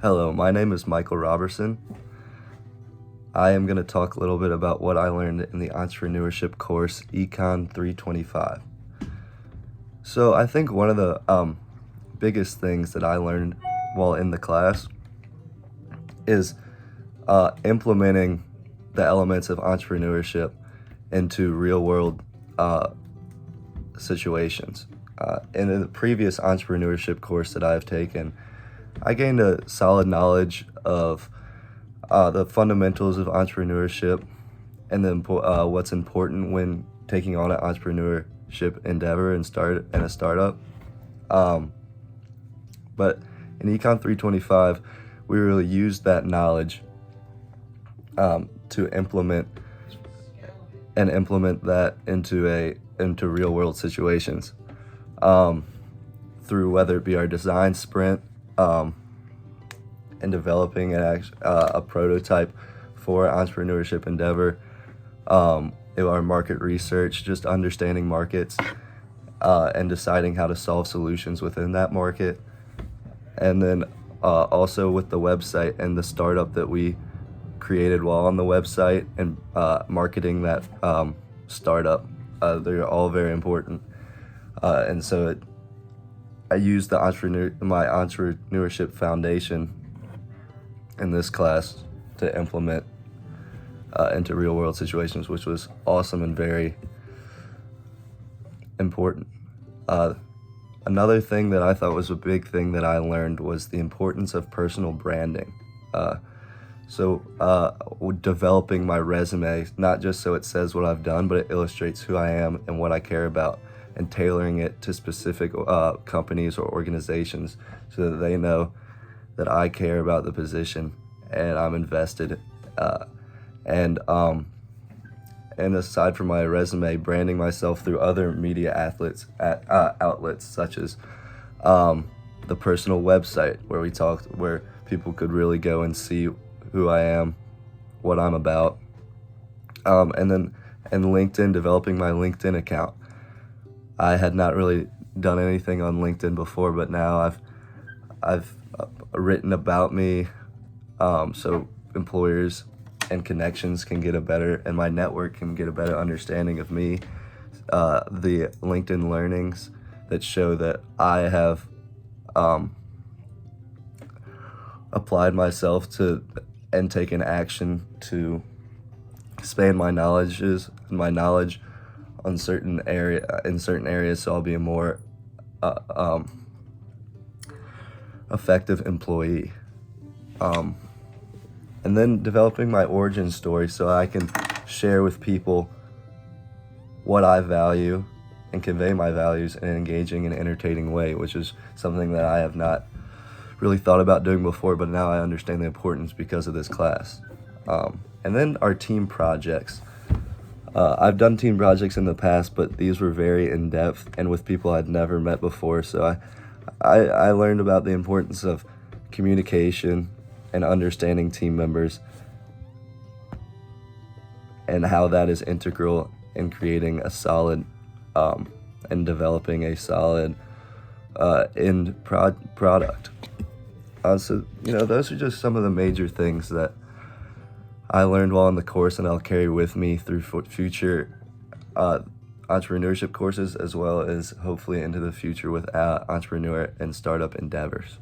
Hello, my name is Michael Robertson. I am going to talk a little bit about what I learned in the entrepreneurship course ECON 325. So I think one of the biggest things that I learned while in the class is implementing the elements of entrepreneurship into real-world situations. In the previous entrepreneurship course that I've taken, I gained a solid knowledge of the fundamentals of entrepreneurship and then what's important when taking on an entrepreneurship endeavor and a startup. But in Econ 325, we really used that knowledge to implement that into real world situations through whether it be our design sprint and developing a prototype for an entrepreneurship endeavor, our market research, just understanding markets and deciding how to solve solutions within that market, and then also with the website and the startup that we created while on the website and marketing that startup. They're all very important, and so I used my entrepreneurship foundation in this class to implement into real world situations, which was awesome and very important. Another thing that I thought was a big thing that I learned was the importance of personal branding. Developing my resume, not just so it says what I've done, but it illustrates who I am and what I care about, and tailoring it to specific companies or organizations so that they know that I care about the position and I'm invested. And aside from my resume, branding myself through other media outlets such as the personal website where people could really go and see who I am, what I'm about, and LinkedIn, developing my LinkedIn account. I had not really done anything on LinkedIn before, but now I've written about me, so employers and connections can get and my network can get a better understanding of me. The LinkedIn learnings that show that I have applied myself to and taken action to expand my knowledge on certain areas, so I'll be a more effective employee. And then developing my origin story so I can share with people what I value and convey my values in an engaging and entertaining way, which is something that I have not really thought about doing before, but now I understand the importance because of this class. And then our team projects. I've done team projects in the past, but these were very in-depth and with people I'd never met before, so I learned about the importance of communication and understanding team members and how that is integral in creating a solid and developing a solid end product. So those are just some of the major things that I learned while in the course, and I'll carry with me through future entrepreneurship courses, as well as hopefully into the future with entrepreneur and startup endeavors.